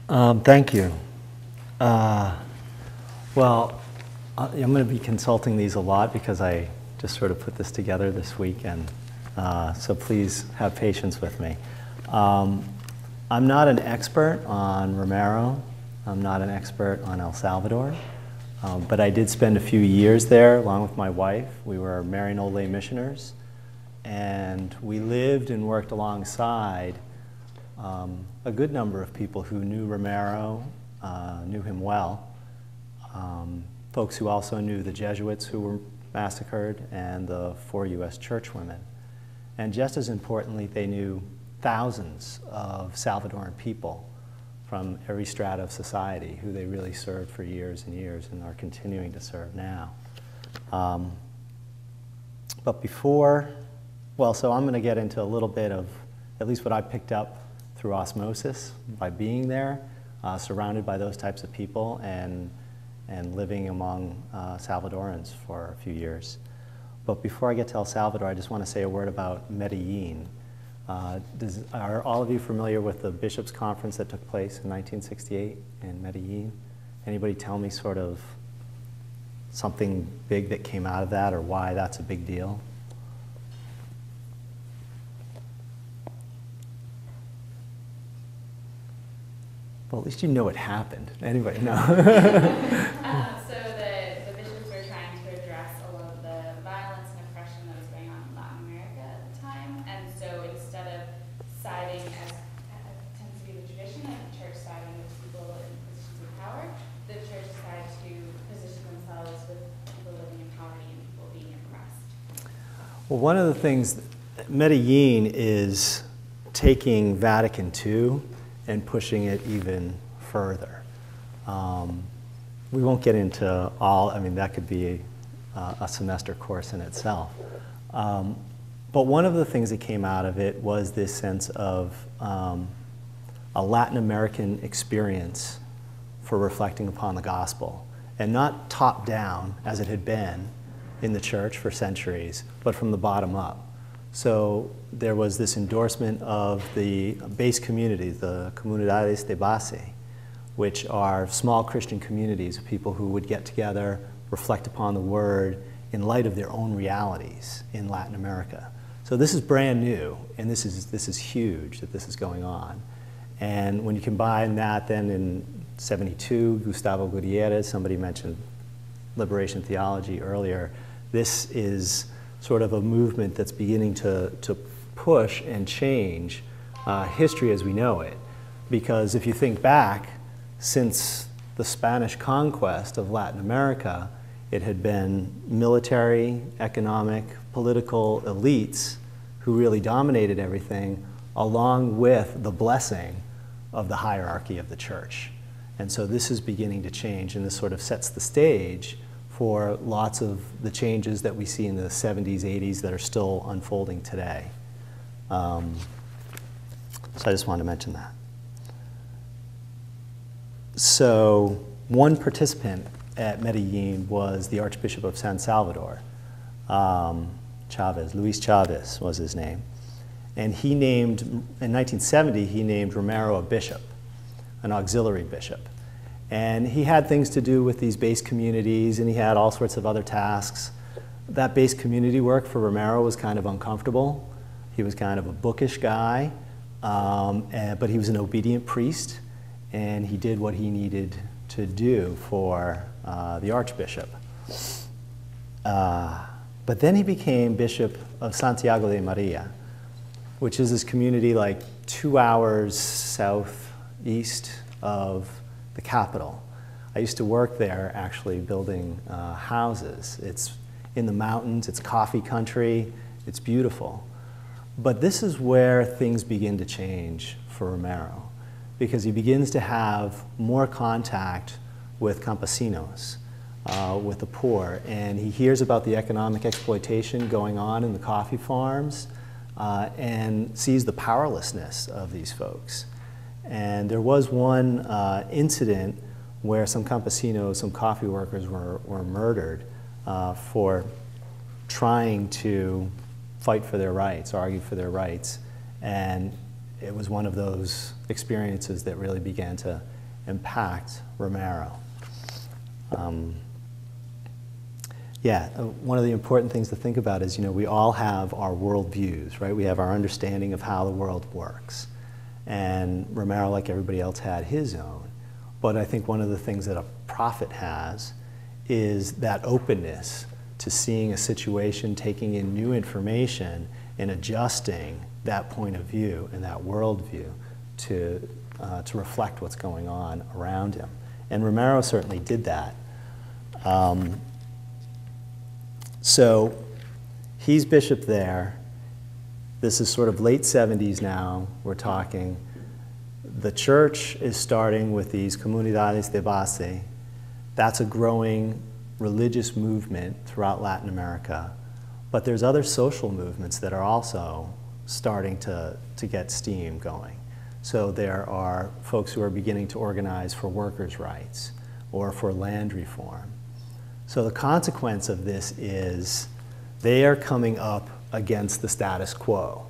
Thank you. Well, I'm going to be consulting these a lot because I just sort of put this together this week, and so please have patience with me. I'm not an expert on Romero. I'm not an expert on El Salvador, but I did spend a few years there along with my wife. We were married old lay missioners, and we lived and worked alongside a good number of people who knew Romero, knew him well, folks who also knew the Jesuits who were massacred and the 4 U.S. churchwomen. And just as importantly, they knew thousands of Salvadoran people from every strata of society who they really served for years and years and are continuing to serve now. But before, well, so I'm going to get into a little bit of at least what I picked up through osmosis by being there, surrounded by those types of people and living among Salvadorans for a few years. But before I get to El Salvador, I just want to say a word about Medellin. Are all of you familiar with the Bishops' Conference that took place in 1968 in Medellin? Anybody tell me sort of something big that came out of that or why that's a big deal? Well, at least you know it happened. Anyway, no. So the bishops were trying to address a lot of the violence and oppression that was going on in Latin America at the time. And so instead of siding, as tends to be the tradition, of the church siding with people in positions of power, the church decided to position themselves with people living in poverty and people being oppressed. Well, one of the things, Medellin is taking Vatican II and pushing it even further. We won't get into all, I mean, that could be a semester course in itself. But one of the things that came out of it was this sense of a Latin American experience for reflecting upon the gospel, and not top down as it had been in the church for centuries, but from the bottom up. So there was this endorsement of the base community, the comunidades de base, which are small Christian communities of people who would get together, reflect upon the word in light of their own realities in Latin America. So this is brand new, and this is huge that this is going on. And when you combine that, then in '72, Gustavo Gutierrez, somebody mentioned liberation theology earlier, this is sort of a movement that's beginning to push and change history as we know it. Because if you think back, since the Spanish conquest of Latin America, it had been military, economic, political elites who really dominated everything, along with the blessing of the hierarchy of the church. And so this is beginning to change, and this sort of sets the stage for lots of the changes that we see in the 70s, 80s that are still unfolding today. So I just wanted to mention that. So one participant at Medellin was the Archbishop of San Salvador, Chavez, Luis Chavez was his name. And he named, in 1970, he named Romero a bishop, an auxiliary bishop. And he had things to do with these base communities, and he had all sorts of other tasks. That base community work for Romero was kind of uncomfortable. He was kind of a bookish guy, but he was an obedient priest, and he did what he needed to do for the Archbishop. But then he became Bishop of Santiago de Maria, which is this community like 2 hours southeast of the capital. I used to work there actually building houses. It's in the mountains, it's coffee country, it's beautiful. But this is where things begin to change for Romero, because he begins to have more contact with campesinos, with the poor, and he hears about the economic exploitation going on in the coffee farms and sees the powerlessness of these folks. And there was one incident where some campesinos, some coffee workers were murdered for trying to fight for their rights, argue for their rights. And it was one of those experiences that really began to impact Romero. One of the important things to think about is, we all have our worldviews, right? We have our understanding of how the world works. And Romero, like everybody else, had his own. But I think one of the things that a prophet has is that openness to seeing a situation, taking in new information, and adjusting that point of view and that worldview to reflect what's going on around him. And Romero certainly did that. So he's bishop there. This is sort of late 70s now, we're talking. The church is starting with these comunidades de base. That's a growing religious movement throughout Latin America. But there's other social movements that are also starting to get steam going. So there are folks who are beginning to organize for workers' rights or for land reform. So the consequence of this is they are coming up against the status quo.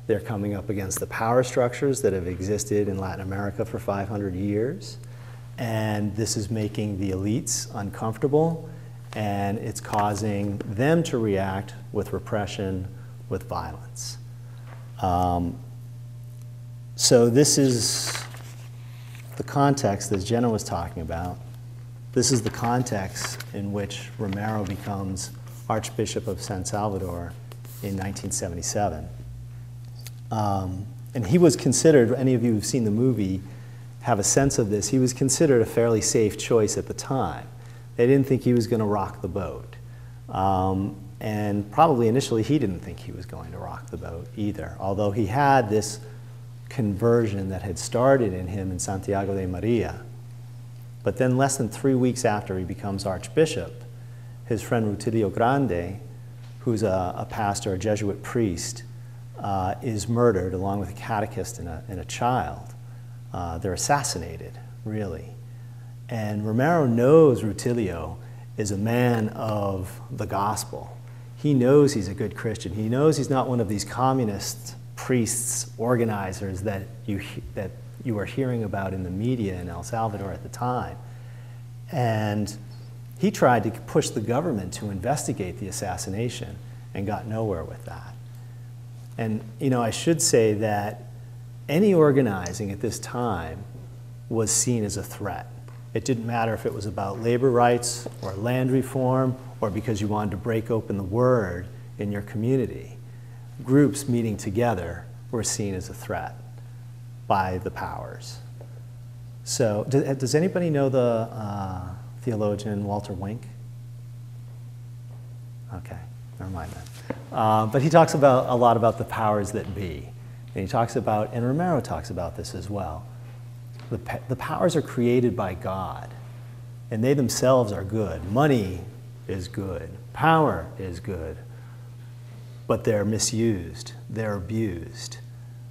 They're coming up against the power structures that have existed in Latin America for 500 years. And this is making the elites uncomfortable, and it's causing them to react with repression, with violence. So this is the context that Jenna was talking about. This is the context in which Romero becomes Archbishop of San Salvador in 1977. And he was considered, any of you who've seen the movie have a sense of this, he was considered a fairly safe choice at the time. They didn't think he was going to rock the boat. And probably initially he didn't think he was going to rock the boat either, although he had this conversion that had started in him in Santiago de Maria. But then less than 3 weeks after he becomes Archbishop, his friend Rutilio Grande, who's a pastor, a Jesuit priest, is murdered along with a catechist and a child. They're assassinated, really. And Romero knows Rutilio is a man of the gospel. He knows he's a good Christian. He knows he's not one of these communist priests, organizers that you were hearing about in the media in El Salvador at the time. And he tried to push the government to investigate the assassination and got nowhere with that. And I should say that any organizing at this time was seen as a threat. It didn't matter if it was about labor rights or land reform or because you wanted to break open the word in your community. Groups meeting together were seen as a threat by the powers. So does anybody know the theologian Walter Wink? Okay, never mind then. But he talks about a lot about the powers that be. And he talks about, and Romero talks about this as well, the powers are created by God, and they themselves are good. Money is good. Power is good. But they're misused. They're abused.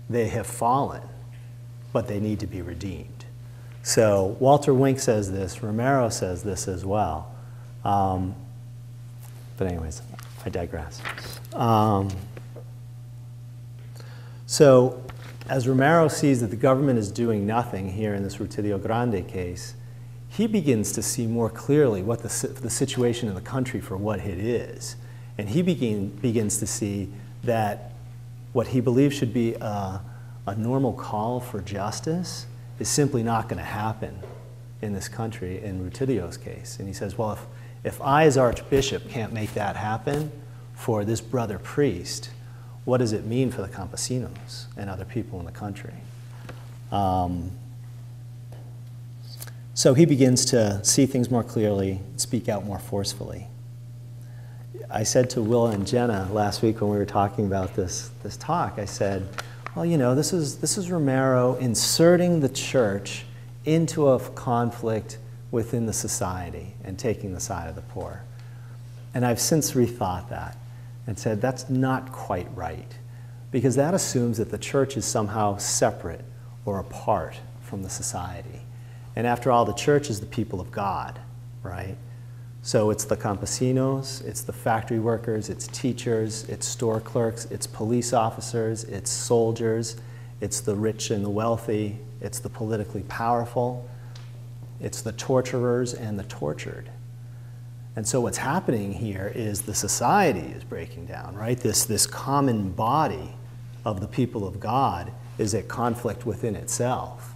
They have fallen, but they need to be redeemed. So Walter Wink says this. Romero says this as well. But anyways, I digress. So as Romero sees that the government is doing nothing here in this Rutilio Grande case, he begins to see more clearly what the situation in the country for what it is. And he begins to see that what he believes should be a normal call for justice is simply not going to happen in this country in Rutilio's case. And he says, well, if I as Archbishop can't make that happen for this brother priest, what does it mean for the campesinos and other people in the country? So he begins to see things more clearly, speak out more forcefully. I said to Willa and Jenna last week when we were talking about this talk, I said, well, this is Romero inserting the church into a conflict within the society and taking the side of the poor. And I've since rethought that and said that's not quite right, because that assumes that the church is somehow separate or apart from the society. And after all, the church is the people of God, right? So it's the campesinos, it's the factory workers, it's teachers, it's store clerks, it's police officers, it's soldiers, it's the rich and the wealthy, it's the politically powerful. It's the torturers and the tortured. And so what's happening here is the society is breaking down, right? This common body of the people of God is at conflict within itself.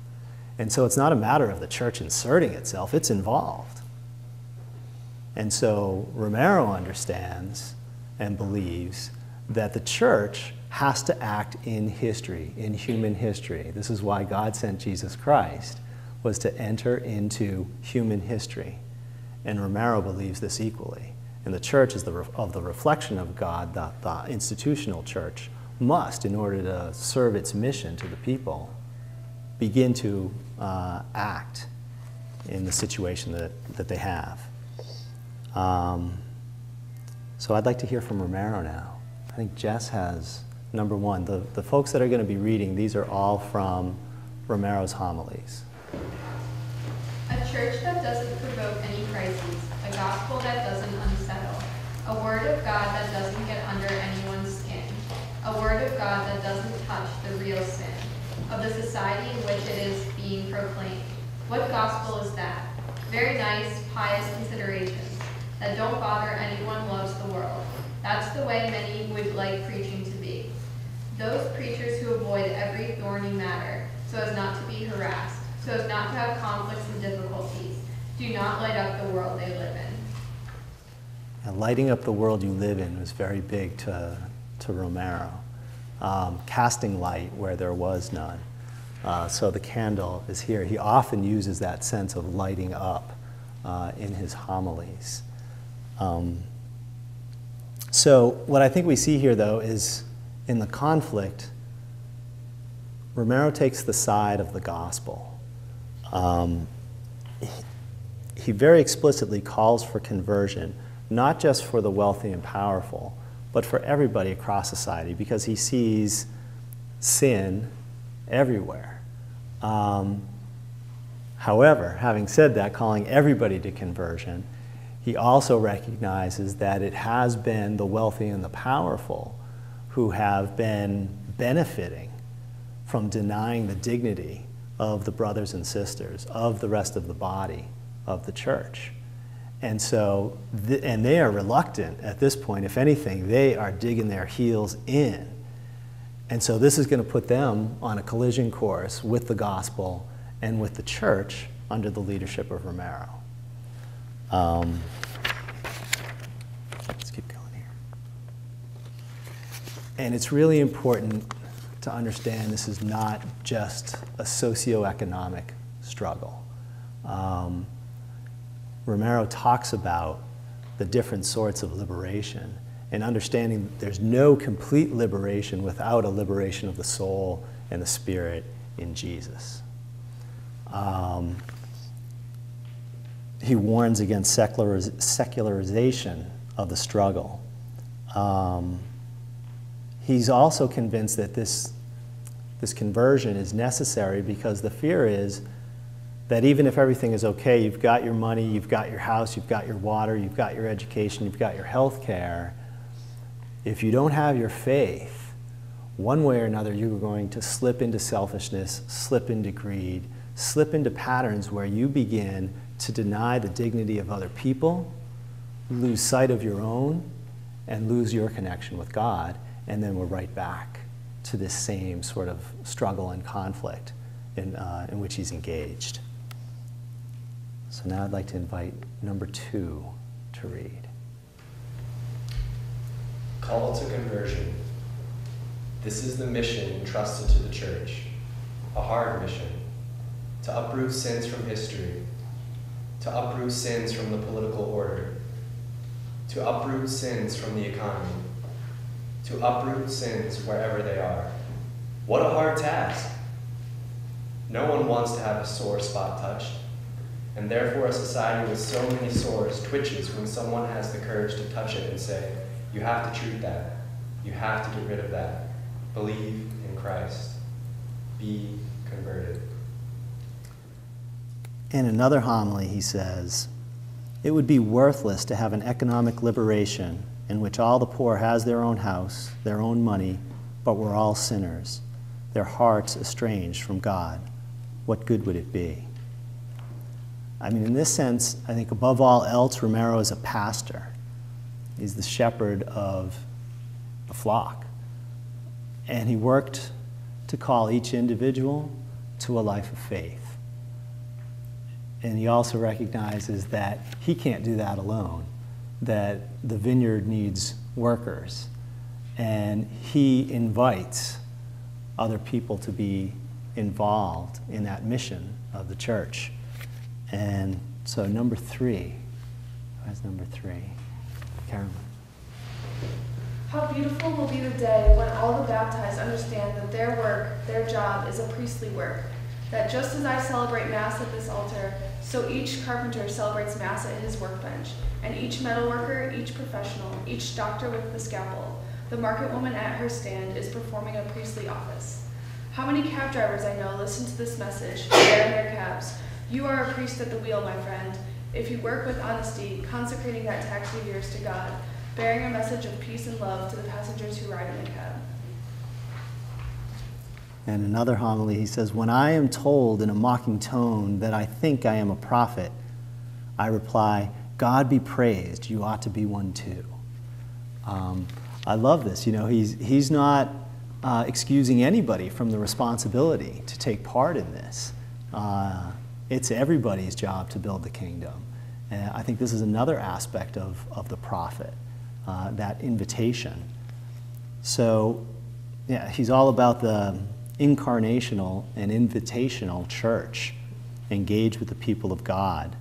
And so it's not a matter of the church inserting itself, it's involved. And so Romero understands and believes that the church has to act in history, in human history. This is why God sent Jesus Christ, was to enter into human history. And Romero believes this equally. And the church is the reflection of God. The institutional church must, in order to serve its mission to the people, begin to act in the situation that they have. So I'd like to hear from Romero now. I think Jess has number one. The folks that are going to be reading, these are all from Romero's homilies. A church that doesn't provoke any crises, a gospel that doesn't unsettle, a word of God that doesn't get under anyone's skin, a word of God that doesn't touch the real sin of the society in which it is being proclaimed. What gospel is that? Very nice, pious considerations that don't bother anyone loves the world. That's the way many would like preaching to be. Those preachers who avoid every thorny matter so as not to be harassed, so as not to have conflicts and difficulties, do not light up the world they live in. And lighting up the world you live in was very big to Romero. Casting light where there was none. So the candle is here. He often uses that sense of lighting up in his homilies. So what I think we see here, though, is in the conflict, Romero takes the side of the gospel. He very explicitly calls for conversion, not just for the wealthy and powerful, but for everybody across society, because he sees sin everywhere. However, having said that, calling everybody to conversion, he also recognizes that it has been the wealthy and the powerful who have been benefiting from denying the dignity of the brothers and sisters, of the rest of the body of the church. And so, and they are reluctant at this point. If anything, they are digging their heels in. And so this is going to put them on a collision course with the gospel and with the church under the leadership of Romero. Let's keep going here. And it's really important to understand this is not just a socioeconomic struggle. Romero talks about the different sorts of liberation and understanding there's no complete liberation without a liberation of the soul and the spirit in Jesus. He warns against secularization of the struggle. He's also convinced that this conversion is necessary because the fear is that even if everything is okay, you've got your money, you've got your house, you've got your water, you've got your education, you've got your health care, if you don't have your faith, one way or another you're going to slip into selfishness, slip into greed, slip into patterns where you begin to deny the dignity of other people, lose sight of your own, and lose your connection with God, and then we're right back to this same sort of struggle and conflict in which he's engaged. So now I'd like to invite number 2 to read. Call to conversion. This is the mission entrusted to the church, a hard mission, to uproot sins from history, to uproot sins from the political order, to uproot sins from the economy, to uproot sins wherever they are. What a hard task! No one wants to have a sore spot touched, and therefore a society with so many sores twitches when someone has the courage to touch it and say, you have to treat that, you have to get rid of that, believe in Christ, be converted. In another homily, he says, it would be worthless to have an economic liberation in which all the poor has their own house, their own money, but we're all sinners, their hearts estranged from God. What good would it be? I mean, in this sense, I think above all else, Romero is a pastor. He's the shepherd of a flock. And he worked to call each individual to a life of faith. And he also recognizes that he can't do that alone, that the vineyard needs workers. And he invites other people to be involved in that mission of the church. And so number 3, where's number 3? Carolyn. How beautiful will be the day when all the baptized understand that their work, their job, is a priestly work. That just as I celebrate Mass at this altar, so each carpenter celebrates Mass at his workbench, and each metalworker, each professional, each doctor with the scalpel, the market woman at her stand is performing a priestly office. How many cab drivers I know listen to this message, there in their cabs. You are a priest at the wheel, my friend. If you work with honesty, consecrating that taxi of yours to God, bearing a message of peace and love to the passengers who ride in the cab. And another homily, he says, when I am told in a mocking tone that I think I am a prophet, I reply, God be praised, you ought to be one too. I love this. You know, he's not excusing anybody from the responsibility to take part in this. It's everybody's job to build the kingdom. And I think this is another aspect of the prophet, that invitation. So, yeah, he's all about the incarnational and invitational church, engage with the people of God.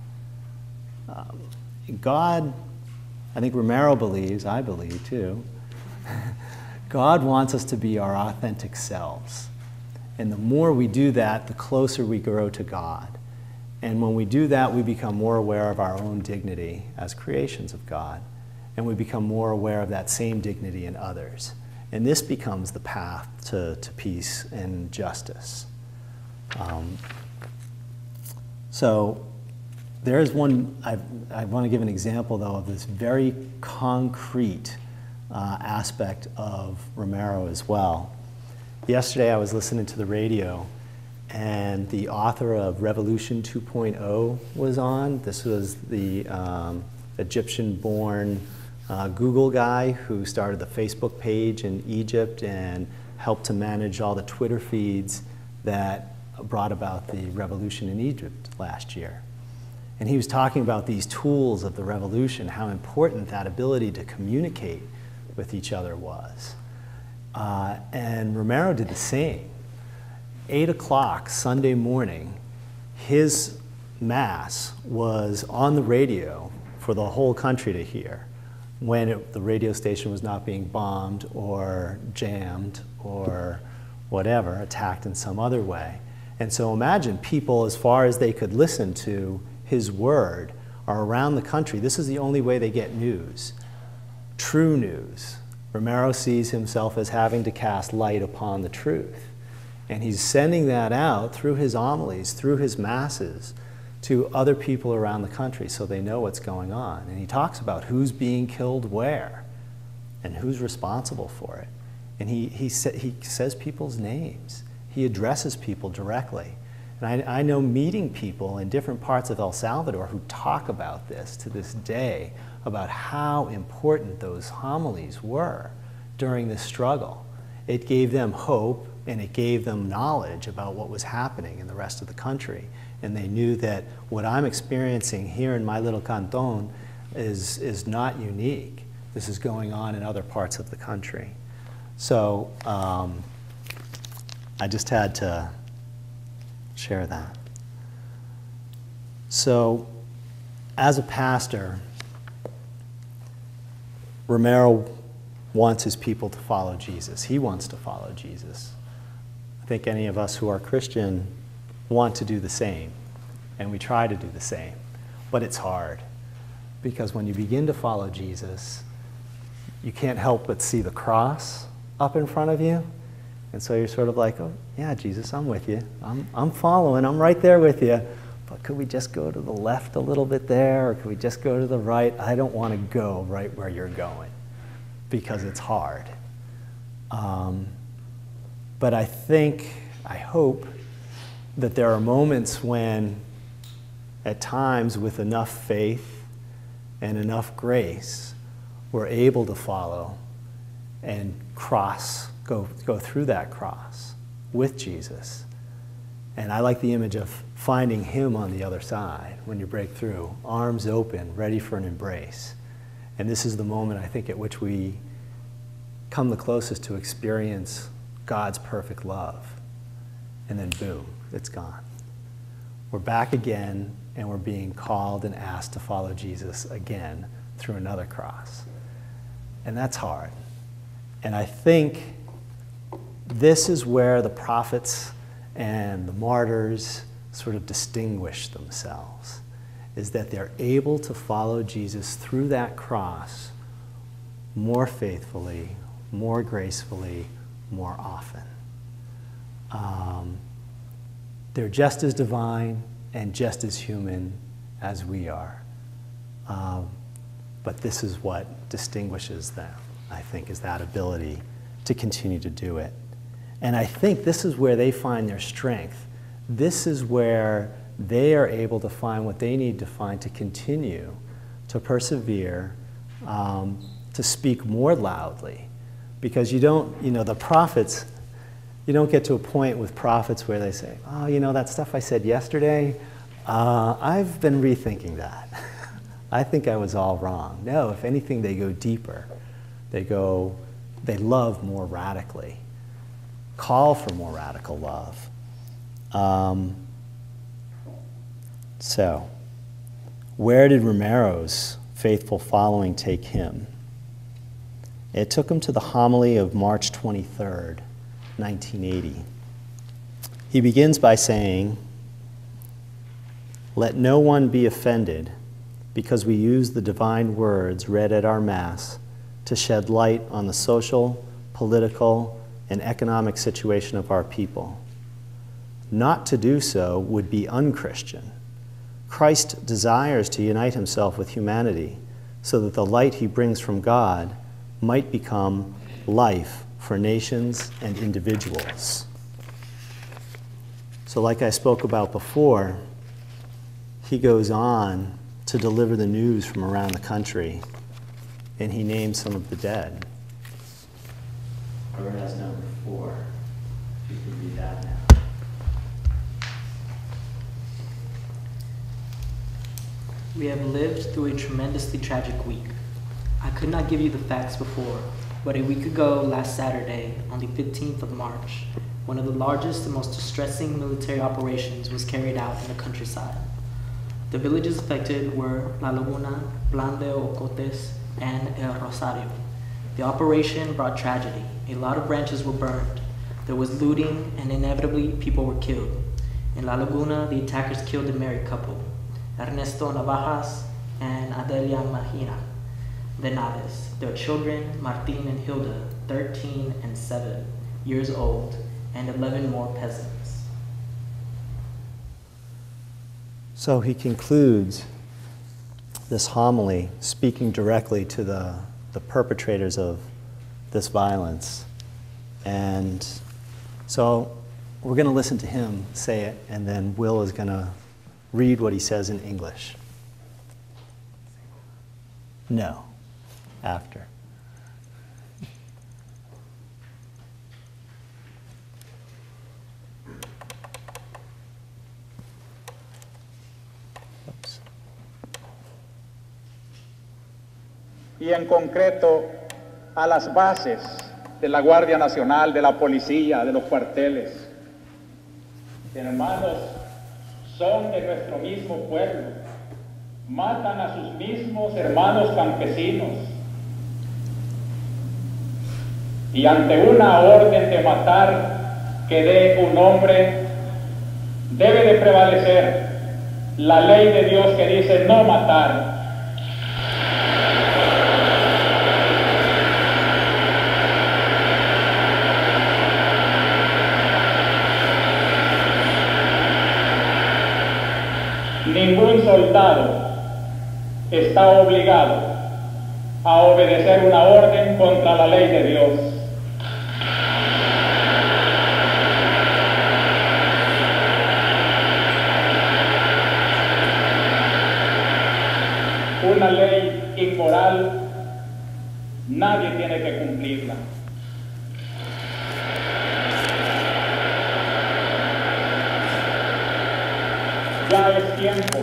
God, I think Romero believes, I believe too, God wants us to be our authentic selves. And the more we do that, the closer we grow to God. And when we do that, we become more aware of our own dignity as creations of God. And we become more aware of that same dignity in others. And this becomes the path to peace and justice. So there's one, I want to give an example, though, of this very concrete aspect of Romero as well. Yesterday I was listening to the radio, and the author of Revolution 2.0 was on. This was the Egyptian-born Google guy who started the Facebook page in Egypt and helped to manage all the Twitter feeds that brought about the revolution in Egypt last year. And he was talking about these tools of the revolution, how important that ability to communicate with each other was. And Romero did the same. 8 o'clock Sunday morning, his Mass was on the radio for the whole country to hear when the radio station was not being bombed or jammed or whatever, attacked in some other way. And so imagine people, as far as they could listen to his word, are around the country. This is the only way they get news, true news. Romero sees himself as having to cast light upon the truth. And he's sending that out through his homilies, through his masses, to other people around the country so they know what's going on. And he talks about who's being killed where and who's responsible for it. And he says people's names. He addresses people directly. And I know meeting people in different parts of El Salvador who talk about this to this day, about how important those homilies were during this struggle. It gave them hope, and it gave them knowledge about what was happening in the rest of the country. And they knew that what I'm experiencing here in my little canton is not unique. This is going on in other parts of the country. So I just had to share that. So as a pastor, Romero wants his people to follow Jesus. He wants to follow Jesus. I think any of us who are Christian want to do the same, and we try to do the same, but it's hard because when you begin to follow Jesus, you can't help but see the cross up in front of you, and so you're sort of like, oh yeah, Jesus, I'm with you. I'm following, I'm right there with you, but could we just go to the left a little bit there, or could we just go to the right? I don't want to go right where you're going because it's hard. But I hope that there are moments when, at times with enough faith and enough grace, we're able to follow and go through that cross with Jesus. And I like the image of finding him on the other side when you break through, arms open, ready for an embrace. And this is the moment, I think, at which we come the closest to experience God's perfect love. And then boom, it's gone. We're back again, and we're being called and asked to follow Jesus again through another cross. And that's hard. And I think this is where the prophets and the martyrs sort of distinguish themselves, is that they're able to follow Jesus through that cross more faithfully, more gracefully, more often. They're just as divine and just as human as we are. But this is what distinguishes them, I think, is that ability to continue to do it. And I think this is where they find their strength. This is where they are able to find what they need to find to continue, to persevere, to speak more loudly. Because you don't, the prophets, you don't get to a point with prophets where they say, oh, that stuff I said yesterday, I've been rethinking that. I think I was all wrong. No, if anything, they go deeper. They love more radically, call for more radical love. So, where did Romero's faithful following take him? It took him to the homily of March 23rd, 1980. He begins by saying, "Let no one be offended because we use the divine words read at our Mass to shed light on the social, political, and economic situation of our people. Not to do so would be unchristian. Christ desires to unite himself with humanity so that the light he brings from God might become life for nations and individuals." So like I spoke about before, he goes on to deliver the news from around the country, and he names some of the dead. Or as number 4, if you could read that now. We have lived through a tremendously tragic week. I could not give you the facts before, but a week ago, last Saturday, on the 15th of March, one of the largest and most distressing military operations was carried out in the countryside. The villages affected were La Laguna, Plan de Ocotes, and El Rosario. The operation brought tragedy. A lot of ranches were burned. There was looting, and inevitably people were killed. In La Laguna, the attackers killed a married couple, Ernesto Navajas and Adelia Mahina Venaves. Their children, Martin and Hilda, 13 and 7 years old, and 11 more peasants. So he concludes this homily speaking directly to the perpetrators of this violence. And so we're going to listen to him say it, and then Will is going to read what he says in English. No, after. Oops. Y en concreto a las bases de la Guardia Nacional, de la policía, de los cuarteles. Hermanos, son de nuestro mismo pueblo, matan a sus mismos hermanos campesinos. Y ante una orden de matar que dé un hombre, debe de prevalecer la ley de Dios que dice no matar. Ningún soldado está obligado a obedecer una orden contra la ley de Dios. nadie tiene que cumplirla. Ya es tiempo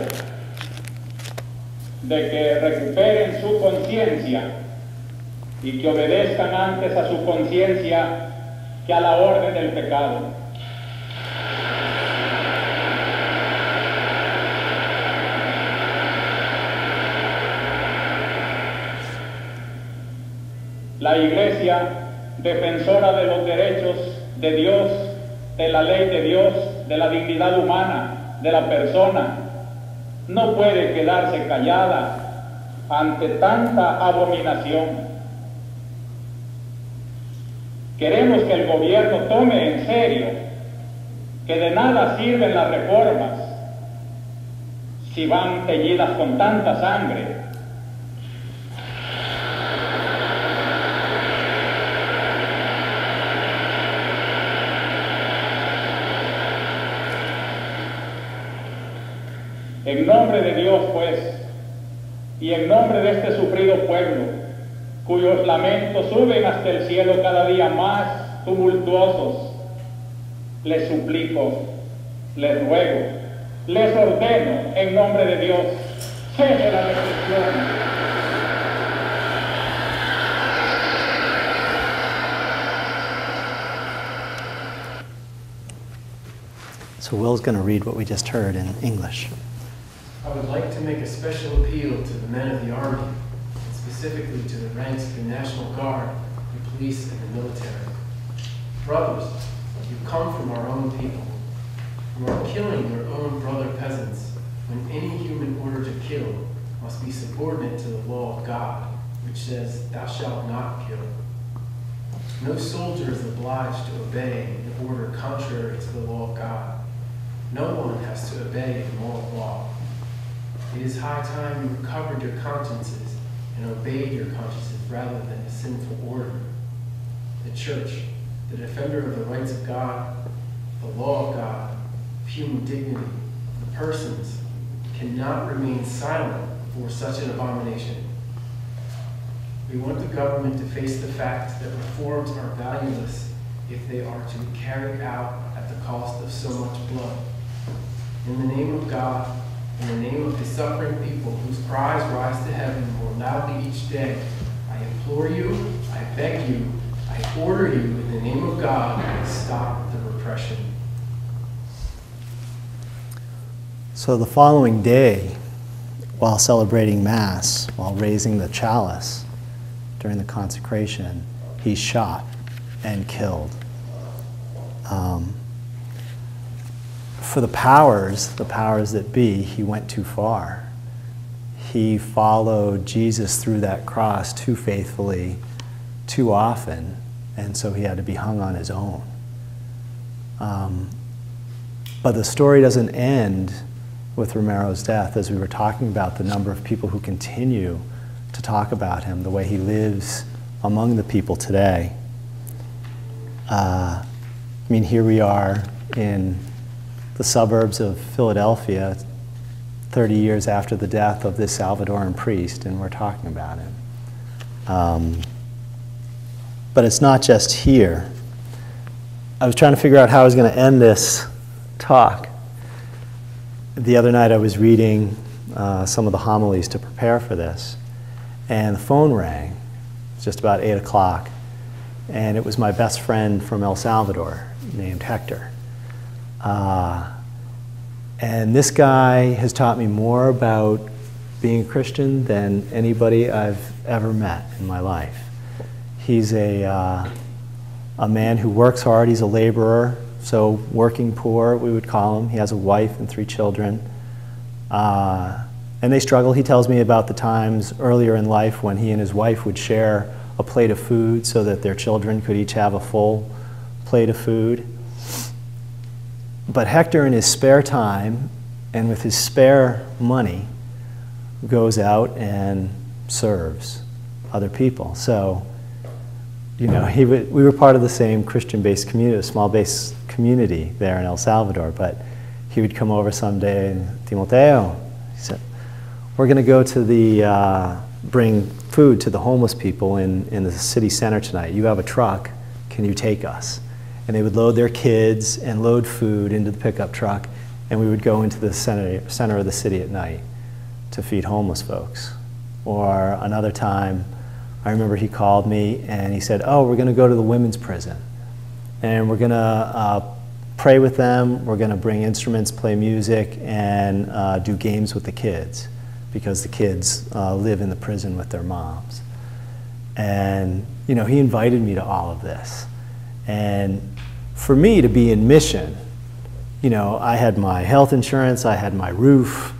de que recuperen su conciencia y que obedezcan antes a su conciencia que a la orden del pecado. La Iglesia, defensora de los derechos de Dios, de la ley de Dios, de la dignidad humana, de la persona, no puede quedarse callada ante tanta abominación. Queremos que el gobierno tome en serio que de nada sirven las reformas si van teñidas con tanta sangre. En nombre de Dios, pues, y en nombre de este sufrido pueblo, cuyos lamentos suben hasta el cielo cada día más tumultuosos, les suplico, les ruego, les ordeno, en nombre de Dios, cese la represión. So Will's going to read what we just heard in English. I would like to make a special appeal to the men of the Army, and specifically to the ranks of the National Guard, the police, and the military. Brothers, you come from our own people. You are killing your own brother peasants, when any human order to kill must be subordinate to the law of God, which says, "Thou shalt not kill." No soldier is obliged to obey an order contrary to the law of God. No one has to obey the moral law. It is high time you recovered your consciences and obeyed your consciences rather than a sinful order. The church, the defender of the rights of God, the law of God, of human dignity, the persons, cannot remain silent before such an abomination. We want the government to face the fact that reforms are valueless if they are to be carried out at the cost of so much blood. In the name of God, in the name of the suffering people whose cries rise to heaven more loudly each day, I implore you, I beg you, I order you in the name of God, stop the repression. So the following day, while celebrating Mass, while raising the chalice during the consecration, he's shot and killed. For the powers that be, he went too far. He followed Jesus through that cross too faithfully, too often, and so he had to be hung on his own. But the story doesn't end with Romero's death, as we were talking about the number of people who continue to talk about him, the way he lives among the people today. I mean, here we are in the suburbs of Philadelphia 30 years after the death of this Salvadoran priest, and we're talking about him. But it's not just here. I was trying to figure out how I was going to end this talk. The other night I was reading some of the homilies to prepare for this, and the phone rang. It was just about 8 o'clock, and it was my best friend from El Salvador named Hector. And this guy has taught me more about being a Christian than anybody I've ever met in my life. He's a man who works hard. He's a laborer, so working poor, we would call him. He has a wife and 3 children. And they struggle. He tells me about the times earlier in life when he and his wife would share a plate of food so that their children could each have a full plate of food. But Hector, in his spare time and with his spare money, goes out and serves other people. So, you know, we were part of the same Christian-based community, a small-based community there in El Salvador, but he would come over someday and, Timoteo, he said, we're going to go to the, bring food to the homeless people in the city center tonight. You have a truck, can you take us? And they would load their kids and load food into the pickup truck, and we would go into the center of the city at night to feed homeless folks. Or another time, I remember he called me and he said, oh, we're going to go to the women's prison, and we're going to pray with them, we're going to bring instruments, play music, and do games with the kids, because the kids live in the prison with their moms. And you know, he invited me to all of this. And for me to be in mission, you know, I had my health insurance, I had my roof,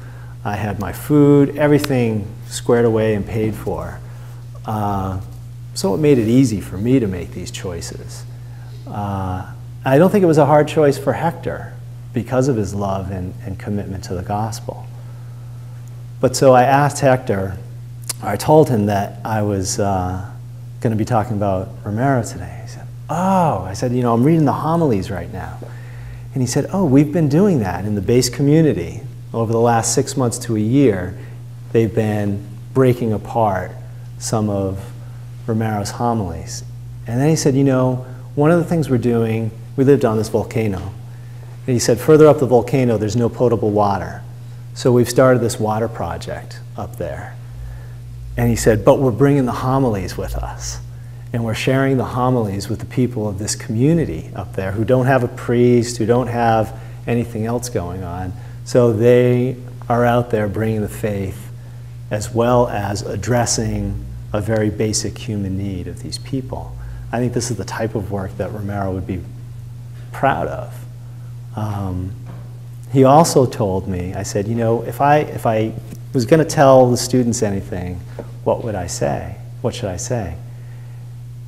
I had my food, everything squared away and paid for. So it made it easy for me to make these choices. I don't think it was a hard choice for Hector because of his love and commitment to the gospel. But so I asked Hector, I told him that I was going to be talking about Romero today. He said, oh, I said, you know, I'm reading the Homilies right now. And he said, oh, we've been doing that in the base community. Over the last 6 months to a year, they've been breaking apart some of Romero's homilies. And then he said, you know, one of the things we're doing, we lived on this volcano. And he said, further up the volcano, there's no potable water. So we've started this water project up there. And he said, but we're bringing the homilies with us. And we're sharing the homilies with the people of this community up there who don't have a priest, who don't have anything else going on. So they are out there bringing the faith as well as addressing a very basic human need of these people. I think this is the type of work that Romero would be proud of. He also told me, I said, you know, if I was going to tell the students anything, what would I say? What should I say?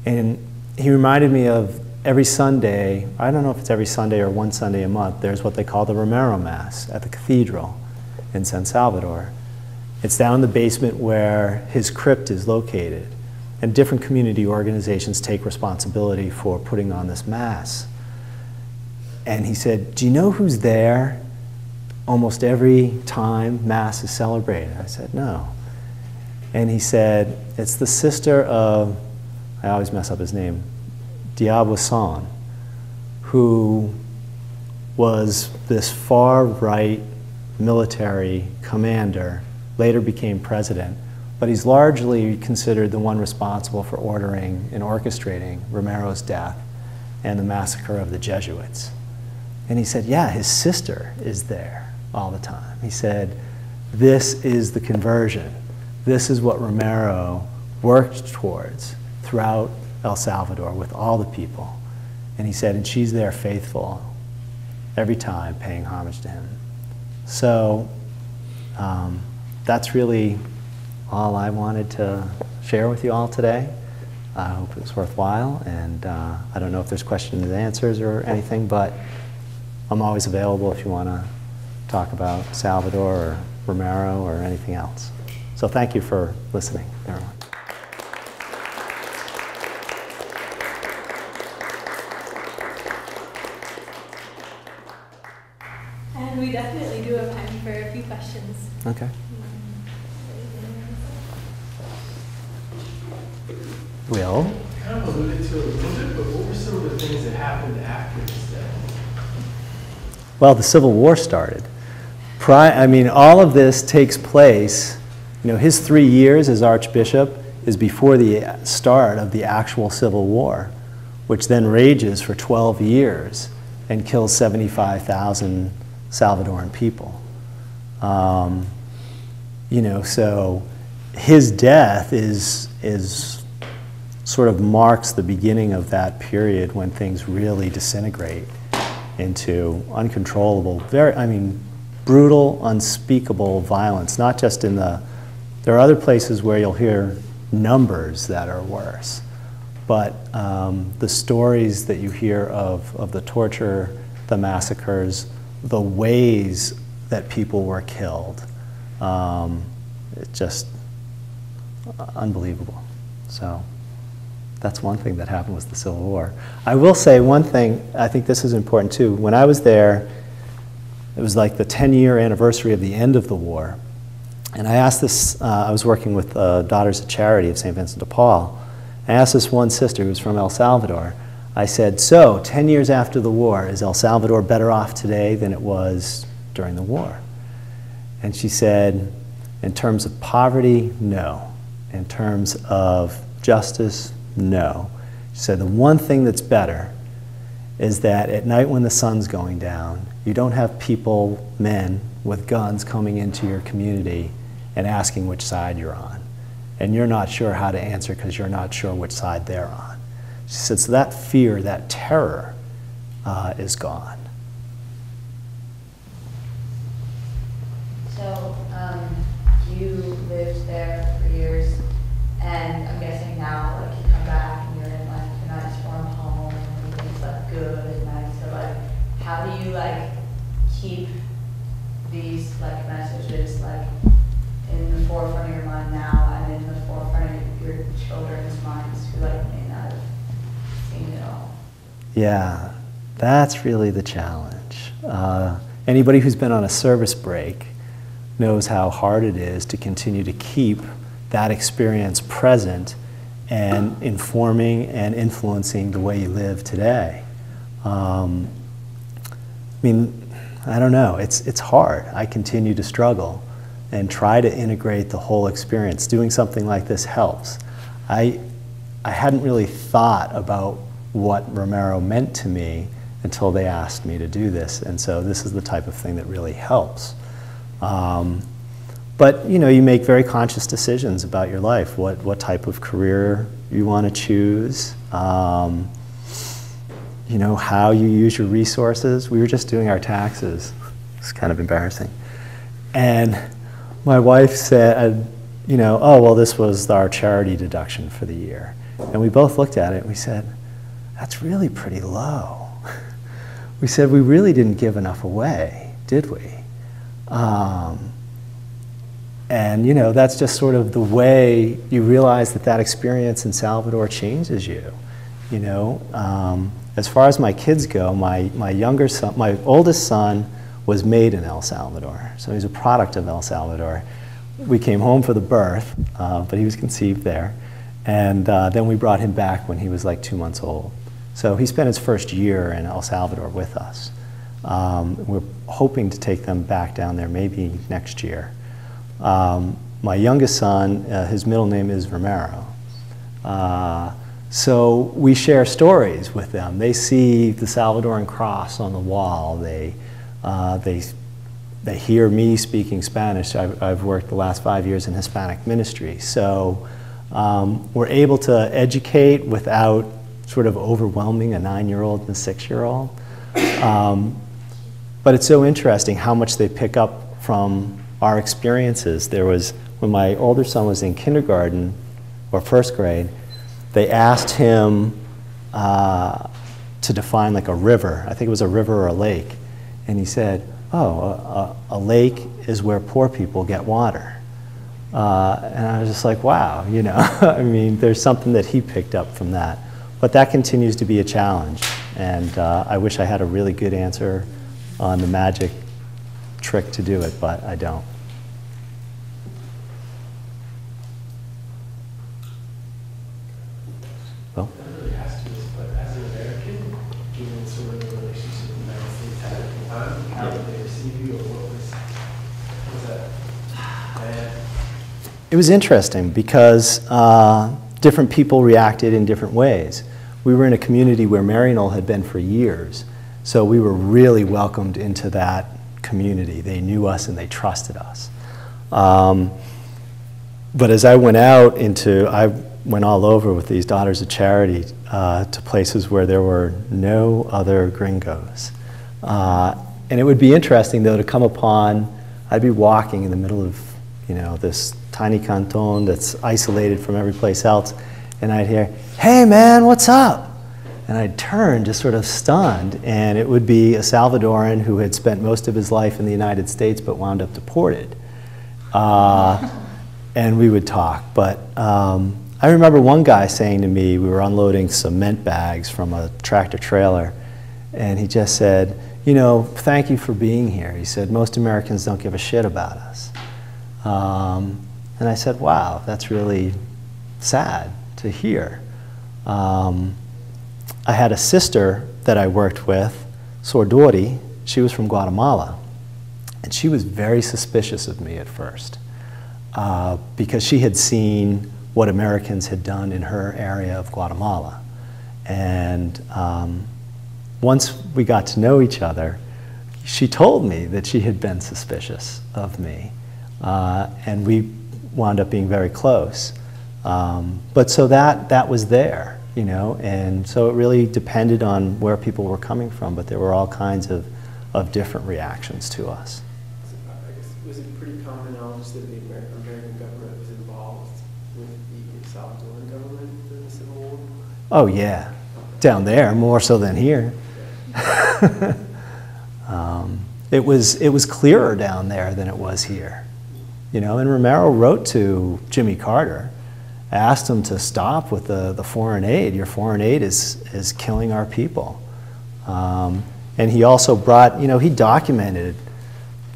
And he reminded me of every Sunday, I don't know if it's every Sunday or one Sunday a month, there's what they call the Romero Mass at the cathedral in San Salvador. It's down in the basement where his crypt is located. And different community organizations take responsibility for putting on this Mass. And he said, do you know who's there almost every time Mass is celebrated? I said, no. And he said, it's the sister of, I always mess up his name, Diabuson, who was this far-right military commander, later became president, but he's largely considered the one responsible for ordering and orchestrating Romero's death and the massacre of the Jesuits. And he said, yeah, his sister is there all the time. He said, this is the conversion. This is what Romero worked towards throughout El Salvador with all the people. And he said, and she's there faithful every time, paying homage to him. So that's really all I wanted to share with you all today. I hope it was worthwhile, and I don't know if there's questions and answers or anything, but I'm always available if you want to talk about Salvador or Romero or anything else. So thank you for listening, everyone. And we definitely do have time for a few questions. Okay. Will? You kind of alluded to it a little bit, but what were some of the things that happened after his death? Well, the Civil War started. I mean, all of this takes place, you know, his 3 years as Archbishop is before the start of the actual Civil War, which then rages for 12 years and kills 75,000 Salvadoran people. You know, so his death is sort of marks the beginning of that period when things really disintegrate into uncontrollable, brutal, unspeakable violence, not just in there are other places where you'll hear numbers that are worse, but the stories that you hear of the torture, the massacres, the ways that people were killed, it's just unbelievable. So that's one thing that happened was the Civil War. I will say one thing, I think this is important too. When I was there, it was like the 10-year anniversary of the end of the war. And I asked this, I was working with Daughters of Charity of St. Vincent de Paul. I asked this one sister who was from El Salvador, I said, so 10 years after the war, is El Salvador better off today than it was during the war? And she said, in terms of poverty, no. In terms of justice, no. She said, the one thing that's better is that at night when the sun's going down, you don't have people, men, with guns coming into your community and asking which side you're on. And you're not sure how to answer because you're not sure which side they're on. She said, so that fear, that terror is gone. So you lived there for years, and I'm guessing now, like, you come back and you're in, like, a nice warm home and everything's, like, good and nice. So, like, how do you, like, keep these, like, messages, like, in the forefront of your mind now and in the forefront of your children's minds who, like, may not have seen it all? Yeah, that's really the challenge. Anybody who's been on a service break knows how hard it is to continue to keep that experience present and informing and influencing the way you live today. I mean, I don't know, it's hard. I continue to struggle and try to integrate the whole experience. Doing something like this helps. I hadn't really thought about what Romero meant to me until they asked me to do this, and so this is the type of thing that really helps. But you know, you make very conscious decisions about your life, what type of career you want to choose, you know, how you use your resources. We were just doing our taxes. It's kind of embarrassing. And my wife said, you know, oh, well, this was our charity deduction for the year. And we both looked at it and we said, that's really pretty low. We said, we really didn't give enough away, did we? And you know, that's just sort of the way you realize that that experience in Salvador changes you. You know, as far as my kids go, my younger son, my oldest son was made in El Salvador, so he's a product of El Salvador. We came home for the birth, but he was conceived there, and then we brought him back when he was like 2 months old. So he spent his first year in El Salvador with us. We're hoping to take them back down there maybe next year. My youngest son, his middle name is Romero. So we share stories with them. They see the Salvadoran cross on the wall. They hear me speaking Spanish. I've worked the last 5 years in Hispanic ministry. So we're able to educate without sort of overwhelming a 9-year-old and a 6-year-old. But it's so interesting how much they pick up from our experiences. There was, when my older son was in kindergarten or first grade, they asked him to define like a river. I think it was a river or a lake. And he said, oh, a lake is where poor people get water. And I was just like, wow, you know, I mean, there's something that he picked up from that. But that continues to be a challenge. And I wish I had a really good answer on the magic trick to do it, but I don't. Well? I really asked you this, but as an American, given sort of the relationship with the United States had at the time, how did they receive you, or what was that? It was interesting because different people reacted in different ways. We were in a community where Maryknoll had been for years, so we were really welcomed into that community. They knew us and they trusted us. But as I went out into, I went all over with these Daughters of Charity to places where there were no other gringos. And it would be interesting though to come upon, I'd be walking in the middle of, you know, this tiny canton that's isolated from every place else, and I'd hear, hey man, what's up? And I'd turn just sort of stunned, and it would be a Salvadoran who had spent most of his life in the United States but wound up deported. And we would talk. But I remember one guy saying to me, we were unloading cement bags from a tractor trailer, and he just said, you know, thank you for being here. He said, most Americans don't give a shit about us. And I said, wow, that's really sad to hear. I had a sister that I worked with, Sordori. She was from Guatemala. And she was very suspicious of me at first because she had seen what Americans had done in her area of Guatemala. And once we got to know each other, she told me that she had been suspicious of me. And we wound up being very close. But so that was there, you know, and so it really depended on where people were coming from, but there were all kinds of different reactions to us. I guess, was it pretty common knowledge that the American government was involved with the Salvadoran government during the Civil War? Oh yeah, down there, more so than here. It was clearer down there than it was here. You know, and Romero wrote to Jimmy Carter, asked him to stop with the foreign aid. Your foreign aid is killing our people. And he also brought, you know, he documented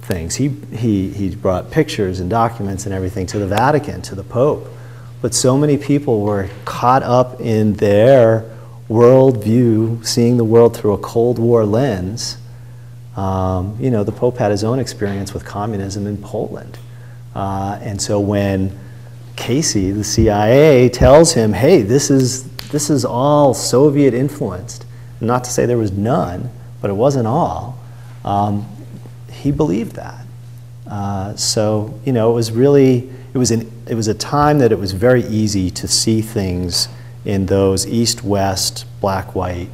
things. He brought pictures and documents and everything to the Vatican, to the Pope. But so many people were caught up in their worldview, seeing the world through a Cold War lens. You know, the Pope had his own experience with communism in Poland. And so when Casey, the CIA, tells him, hey, this is all Soviet influenced, not to say there was none, but it wasn't all, he believed that. So, you know, it was really, it was a time that it was very easy to see things in those east-west, black-white,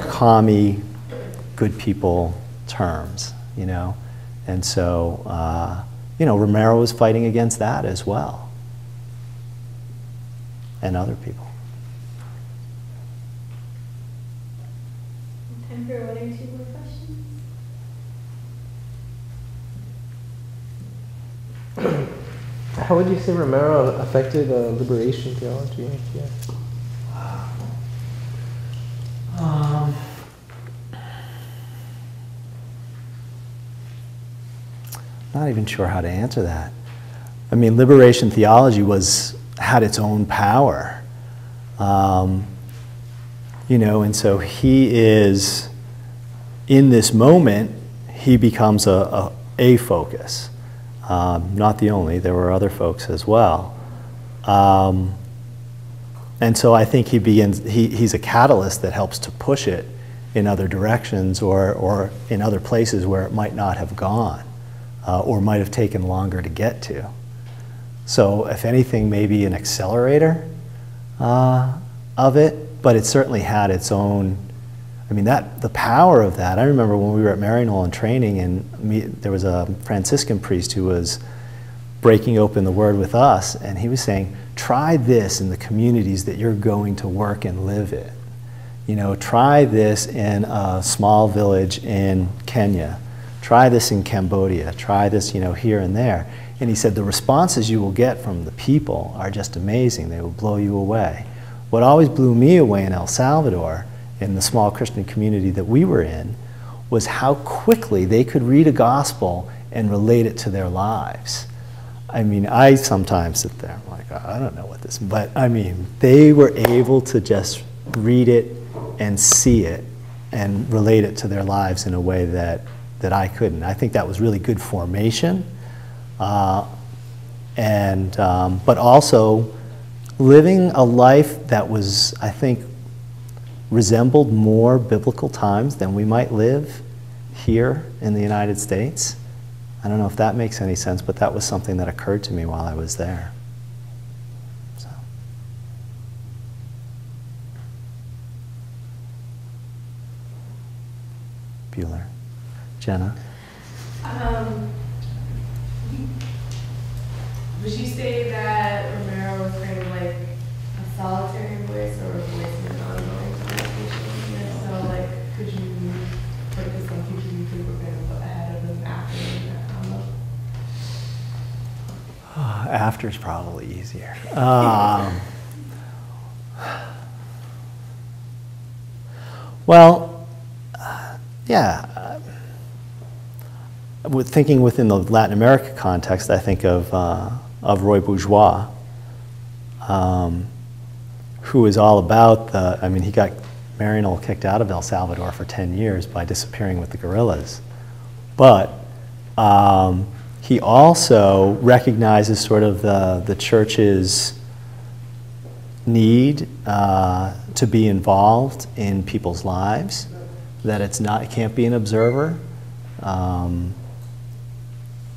commie, good people terms, you know. And so, you know, Romero was fighting against that as well, and other people. Time for one or two more questions. How would you say Romero affected liberation theology? Yeah. Not even sure how to answer that. I mean, liberation theology had its own power. You know, and so he is, in this moment, he becomes a focus. Not the only, there were other folks as well. And so I think he's a catalyst that helps to push it in other directions or in other places where it might not have gone or might have taken longer to get to. So if anything, maybe an accelerator of it, but it certainly had its own, I mean, the power of that. I remember when we were at Maryknoll in training, and there was a Franciscan priest who was breaking open the Word with us, and he was saying, try this in the communities that you're going to work and live in. You know, try this in a small village in Kenya. Try this in Cambodia. Try this, you know, here and there. And he said the responses you will get from the people are just amazing. They will blow you away. What always blew me away in El Salvador, in the small Christian community that we were in, was how quickly they could read a gospel and relate it to their lives. I mean, I sometimes sit there, I'm like, I don't know what this, but I mean, they were able to just read it and see it and relate it to their lives in a way that I couldn't. I think that was really good formation, but also living a life that was, I think, resembled more biblical times than we might live here in the United States. I don't know if that makes any sense, but that was something that occurred to me while I was there. So. Bueller. Jenna? Would you say that Romero was kind of like a solitary voice or a voice in an ongoing conversation? And so, like, could you put this on people you think were kind of ahead of him after that combo? After is probably easier. Well, yeah. with thinking within the Latin America context, I think of Roy Bourgeois, who is all about the, I mean, he got Mariano kicked out of El Salvador for 10 years by disappearing with the guerrillas. But he also recognizes sort of the church's need to be involved in people's lives, that it can't be an observer. I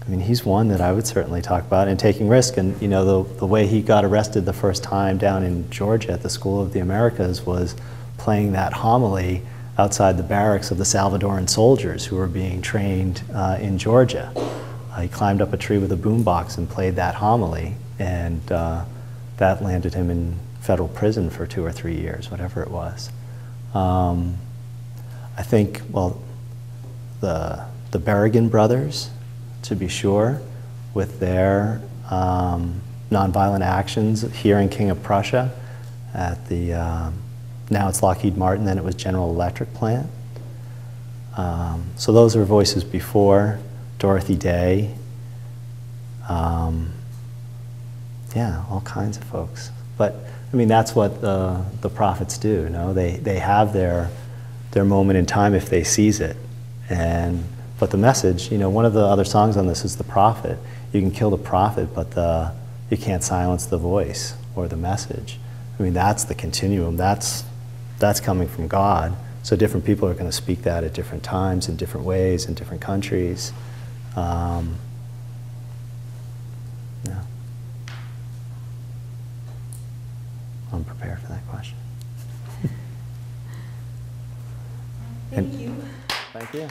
mean, he's one that I would certainly talk about, and taking risk. And you know, the way he got arrested the first time down in Georgia at the School of the Americas was playing that homily outside the barracks of the Salvadoran soldiers who were being trained in Georgia. He climbed up a tree with a boombox and played that homily, and that landed him in federal prison for 2 or 3 years, whatever it was. I think, well, the Berrigan brothers, to be sure, with their nonviolent actions here in King of Prussia at the, now it's Lockheed Martin, then it was General Electric plant. So those are voices before. Dorothy Day. Yeah, all kinds of folks. But I mean, that's what the prophets do. You know? They have their moment in time if they seize it. But the message, you know, one of the other songs on this is the prophet. You can kill the prophet, but you can't silence the voice or the message. I mean, that's the continuum. That's coming from God. So different people are going to speak that at different times, in different ways, in different countries. Yeah. I'm prepared for that question. Thank you. Thank you.